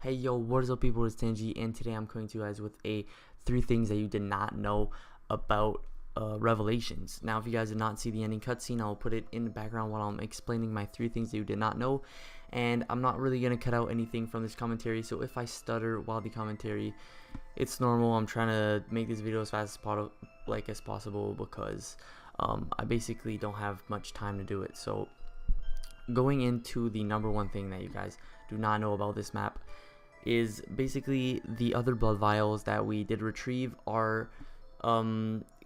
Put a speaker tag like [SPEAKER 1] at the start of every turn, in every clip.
[SPEAKER 1] Hey yo, what is up people, it's Tanji, and today I'm coming to you guys with a 3 things that you did not know about Revelations. Now if you guys did not see the ending cutscene, I'll put it in the background while I'm explaining my 3 things that you did not know. And I'm not really going to cut out anything from this commentary, so if I stutter while the commentary, it's normal. I'm trying to make this video as fast as possible because I basically don't have much time to do it. So going into the number 1 thing that you guys do not know about this map is basically the other blood vials that we did retrieve are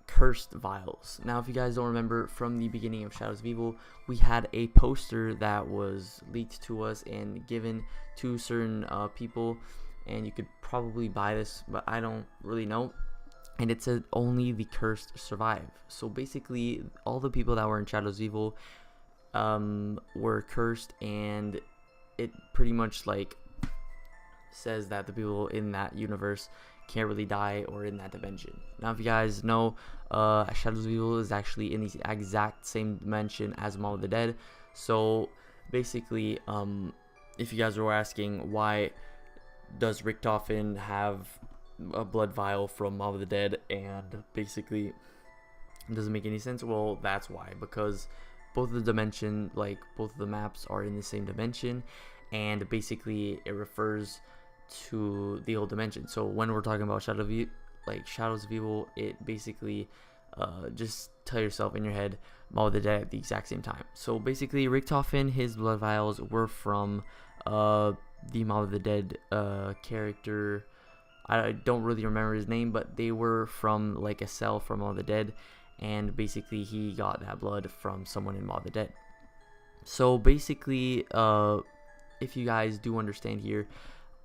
[SPEAKER 1] cursed vials. Now if you guys don't remember from the beginning of Shadows of Evil, we had a poster that was leaked to us and given to certain people, and you could probably buy this, but I don't really know. And it said only the cursed survive. So basically all the people that were in Shadows of Evil were cursed, and it pretty much like says that the people in that universe can't really die or in that dimension. Now if you guys know, Shadows of Evil is actually in the exact same dimension as Mall of the Dead. So basically if you guys were asking why does Richtofen have a blood vial from Mall of the Dead and basically it doesn't make any sense, well that's why, because both of the maps are in the same dimension, and basically it refers to the old dimension. So when we're talking about Shadows of Evil, it basically just tell yourself in your head Mall of the Dead at the exact same time. So basically Richtofen, his blood vials were from the Mall of the Dead character. I don't really remember his name, but they were from like a cell from Mall of the Dead, and basically he got that blood from someone in Mall of the Dead. So basically if you guys do understand here,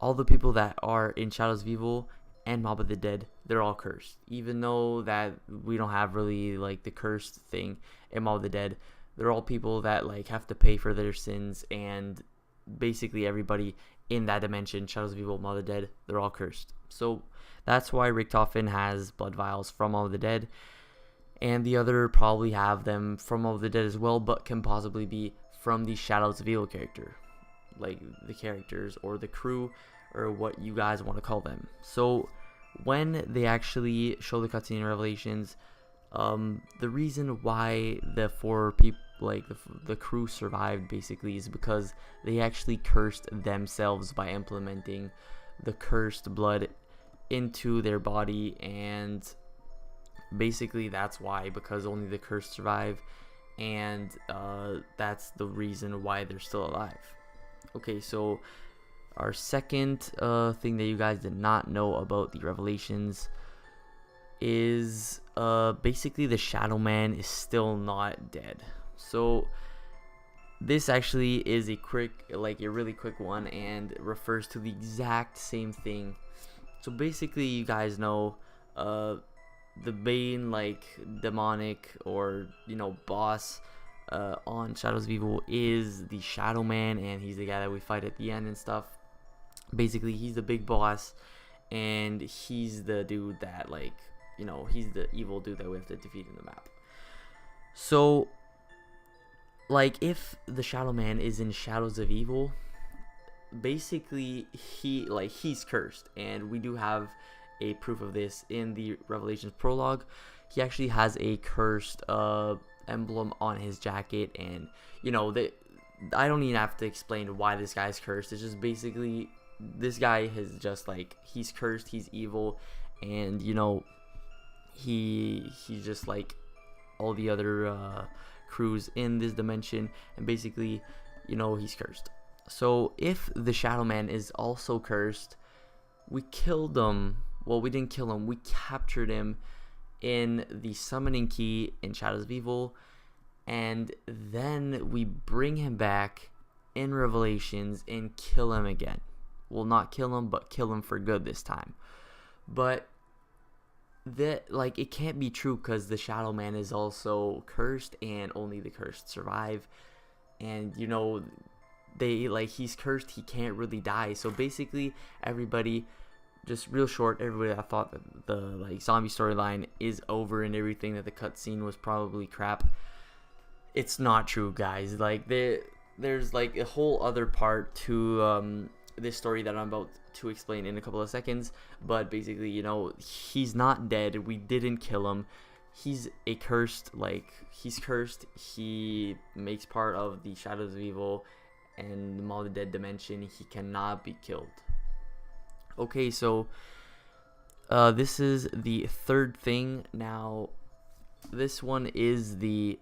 [SPEAKER 1] all the people that are in Shadows of Evil and Mob of the Dead, they're all cursed. Even though that we don't have really like the cursed thing in Mob of the Dead, they're all people that like have to pay for their sins, and basically everybody in that dimension, Shadows of Evil, Mob of the Dead, they're all cursed. So that's why Richtofen has blood vials from Mob of the Dead, and the other probably have them from Mob of the Dead as well, but can possibly be from the Shadows of Evil character, like the characters or the crew or what you guys want to call them. So when they actually show the cutscene in Revelations, the reason why the 4 people, like the crew, survived basically is because they actually cursed themselves by implementing the cursed blood into their body, and basically that's why, because only the cursed survive, and that's the reason why they're still alive. Okay, so our second thing that you guys did not know about the Revelations is basically the Shadow Man is still not dead. So this actually is a really quick one, and refers to the exact same thing. So basically you guys know the main demonic or boss on Shadows of Evil is the Shadow Man, and he's the guy that we fight at the end and stuff. Basically he's the big boss, and he's the dude that he's the evil dude that we have to defeat in the map. So if the Shadow Man is in Shadows of Evil, basically he's cursed, and we do have a proof of this in the Revelations prologue. He actually has a cursed emblem on his jacket, and I don't even have to explain why this guy's cursed. It's just basically this guy is just he's cursed, he's evil, and he's just like all the other crews in this dimension, and basically he's cursed. So if the Shadow Man is also cursed, we killed him. Well, we didn't kill him, we captured him in the summoning key in Shadows of Evil, and then we bring him back in Revelations and kill him again. Well, not kill him, but kill him for good this time. But that it can't be true, because the Shadow Man is also cursed, and only the cursed survive, and he's cursed, he can't really die. So basically everybody, just real short, everybody that thought that the zombie storyline is over and everything, that the cutscene was probably crap, it's not true, guys. There's a whole other part to this story that I'm about to explain in a couple of seconds. But basically, you know, he's not dead. We didn't kill him. He's a cursed, like, he's cursed. He makes part of the Shadows of Evil and the Mall of the Dead dimension. He cannot be killed. Okay, so this is the third thing. Now, this one is the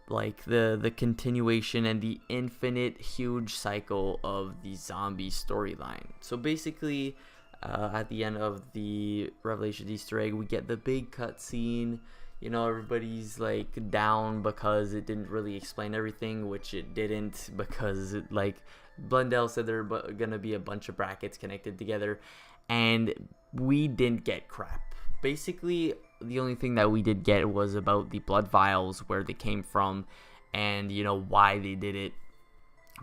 [SPEAKER 1] like the continuation and the infinite huge cycle of the zombie storyline. So basically, at the end of the Revelation Easter egg, we get the big cutscene. You know, everybody's like down because it didn't really explain everything, which it didn't, because it, like Blundell said, there are gonna be a bunch of brackets connected together, and we didn't get crap. Basically, the only thing that we did get was about the blood vials, where they came from, and you know why they did it,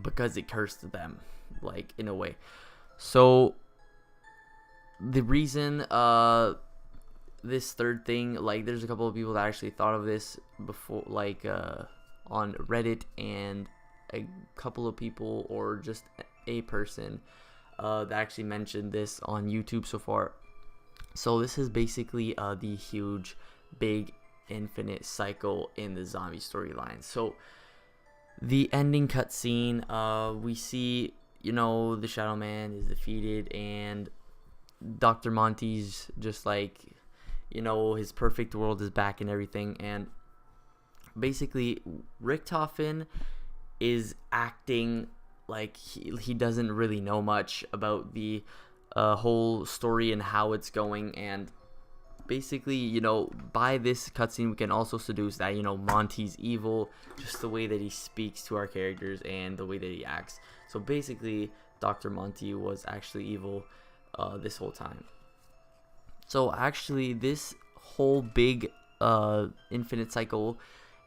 [SPEAKER 1] because it cursed them, like, in a way. So the reason this third thing, like, there's a couple of people that actually thought of this before, like on Reddit, and a couple of people, or just a person that actually mentioned this on YouTube so far. So this is basically the huge, big, infinite cycle in the zombie storyline. So the ending cutscene, we see, you know, the Shadow Man is defeated, and Dr. Monty's just like, you know, his perfect world is back and everything. And basically, Richtofen is acting like he doesn't really know much about the whole story and how it's going. And basically, you know, by this cutscene we can also seduce that, you know, Monty's evil, just the way that he speaks to our characters and the way that he acts. So basically, Dr. Monty was actually evil this whole time. So actually, this whole big infinite cycle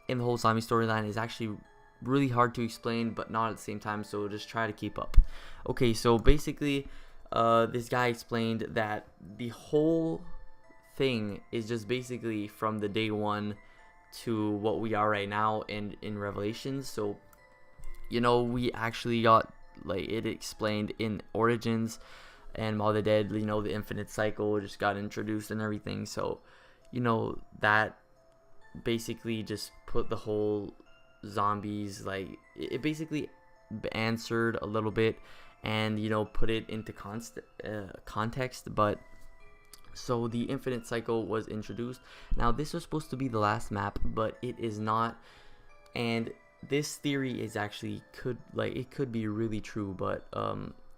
[SPEAKER 1] in the whole zombie storyline is actually really hard to explain, but not at the same time, so just try to keep up. Okay, so basically, this guy explained that the whole thing is just basically from the day one to what we are right now in Revelations. So, you know, we actually got, like, it explained in Origins and Mall of the Dead, you know, the infinite cycle just got introduced and everything. So, you know, that basically just put the whole zombies, like, it basically answered a little bit, and, you know, put it into context. But so the infinite cycle was introduced. Now, this was supposed to be the last map, but it is not. And this theory is actually it could be really true, but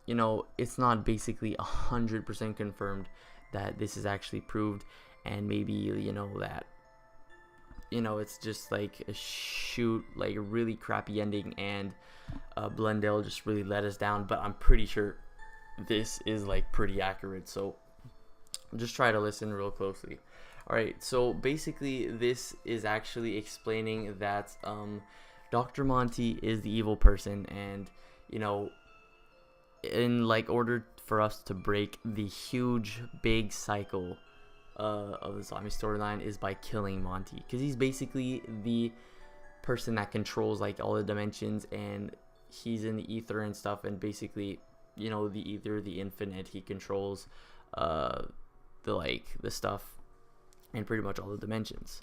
[SPEAKER 1] you know, it's not basically 100% confirmed that this is actually proved. And maybe, you know, that, you know, it's just like a really crappy ending, and Blundell just really let us down. But I'm pretty sure this is like pretty accurate, so just try to listen real closely. Alright, so basically this is actually explaining that Dr. Monty is the evil person, and, you know, in like order for us to break the huge big cycle of the zombie storyline is by killing Monty, because he's basically the person that controls like all the dimensions, and he's in the ether and stuff, and basically, you know, the ether, the infinite, he controls the stuff and pretty much all the dimensions.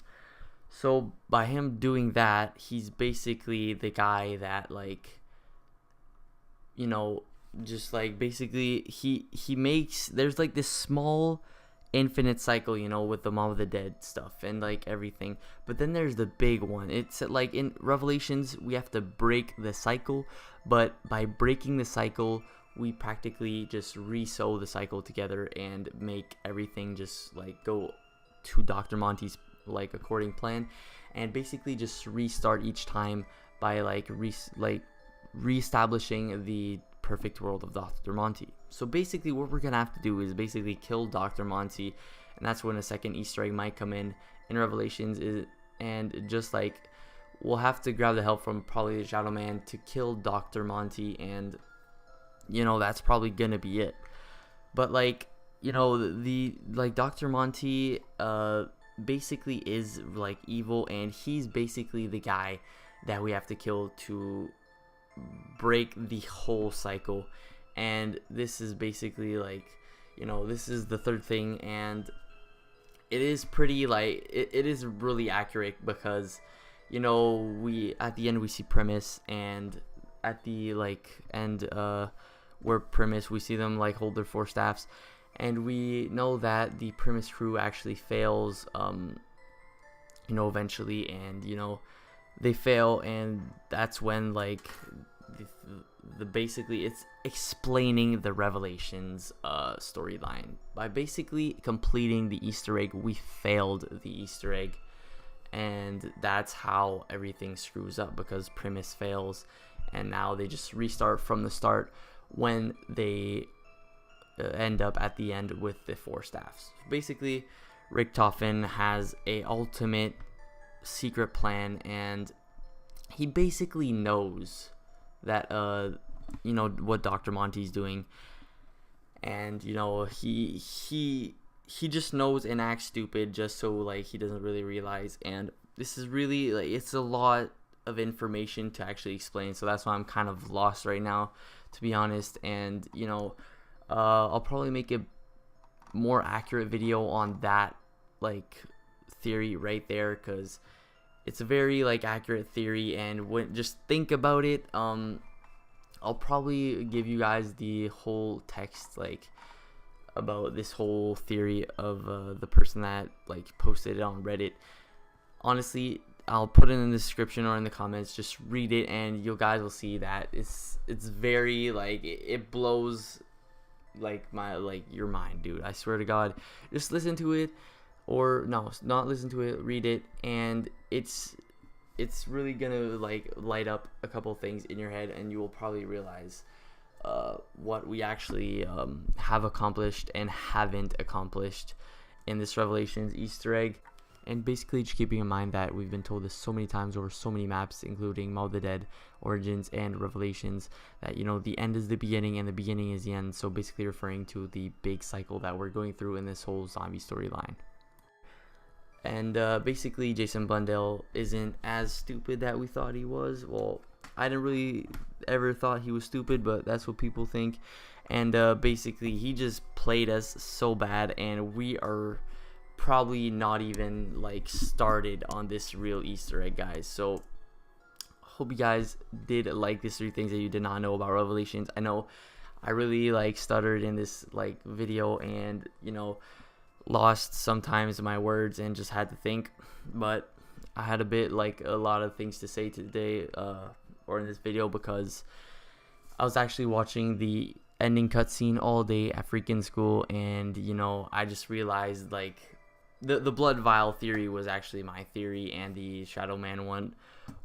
[SPEAKER 1] So by him doing that, he's basically the guy that, like, you know, just like basically he makes, there's like this small infinite cycle, you know, with the Mall of the Dead stuff and like everything, but then there's the big one. It's like in Revelations we have to break the cycle, but by breaking the cycle we practically just re-sew the cycle together and make everything just like go to Dr. Monty's like according plan, and basically just restart each time by like reestablishing the perfect world of Dr. Monty. So basically what we're gonna have to do is basically kill Dr. Monty, and that's when a second Easter egg might come in Revelations, and just like we'll have to grab the help from probably the Shadow Man to kill Dr. Monty, and, you know, that's probably gonna be it. But like, you know, the like Dr. Monty basically is like evil, and he's basically the guy that we have to kill to break the whole cycle. And this is basically like, you know, this is the third thing, and it is pretty like it is really accurate, because, you know, we at the end we see Premise, and at the like end where Premise, we see them like hold their 4 staffs, and we know that the Premise crew actually fails, you know, eventually, and, you know, they fail, and that's when like the basically it's explaining the Revelations storyline. By basically completing the Easter egg, we failed the Easter egg, and that's how everything screws up, because Premise fails, and now they just restart from the start when they end up at the end with the 4 staffs. Basically, Richtofen has a ultimate secret plan, and he basically knows that you know what Dr. Monty's doing, and, you know, he just knows and acts stupid just so like he doesn't really realize. And this is really like, it's a lot of information to actually explain, so that's why I'm kind of lost right now, to be honest. And, you know, I'll probably make a more accurate video on that like theory right there, because it's a very like accurate theory, and when just think about it. I'll probably give you guys the whole text like about this whole theory of the person that like posted it on Reddit. Honestly, I'll put it in the description or in the comments. Just read it, and you guys will see that it's very like it blows like your mind, dude. I swear to God. Just listen to it, or no, not listen to it, read it, and it's really gonna like light up a couple things in your head, and you will probably realize what we actually have accomplished and haven't accomplished in this Revelations Easter egg. And basically, just keeping in mind that we've been told this so many times over so many maps, including Maw of the Dead, Origins, and Revelations, that, you know, the end is the beginning and the beginning is the end. So basically referring to the big cycle that we're going through in this whole zombie storyline. And basically, Jason Blundell isn't as stupid that we thought he was. Well, I didn't really ever thought he was stupid, but that's what people think. And basically, he just played us so bad, and we are probably not even like started on this real Easter egg, guys. So hope you guys did like these 3 things that you did not know about Revelations. I know I really like stuttered in this like video, and, you know, lost sometimes my words and just had to think, but I had a lot of things to say today or in this video, because I was actually watching the ending cutscene all day at freaking school, and, you know, I just realized like the blood vial theory was actually my theory, and the Shadow Man one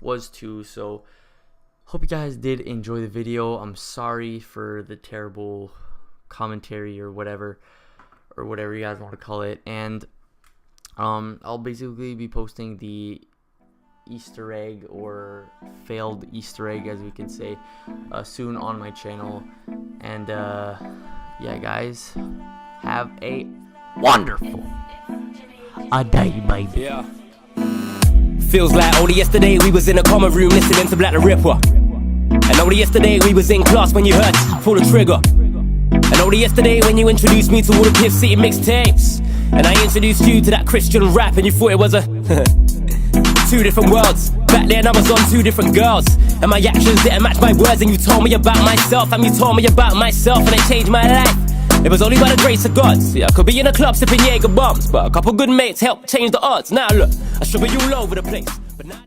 [SPEAKER 1] was too. So hope you guys did enjoy the video. I'm sorry for the terrible commentary or whatever you guys want to call it. And I'll basically be posting the Easter egg, or failed Easter egg as we can say, soon on my channel. And yeah, guys, have a wonderful day, baby.
[SPEAKER 2] Yeah. Feels like only yesterday we was in a common room listening to Black the Ripper, and only yesterday we was in class when you heard pull the trigger. And only yesterday when you introduced me to all the Piff City mixtapes, and I introduced you to that Christian rap, and you thought it was a 2 different worlds. Back then I was on 2 different girls, and my actions didn't match my words. And you told me about myself, and you told me about myself, and it changed my life. It was only by the grace of God. See, I could be in a club sipping Jaeger bombs, but a couple good mates helped change the odds. Now look, I should be all over the place, but now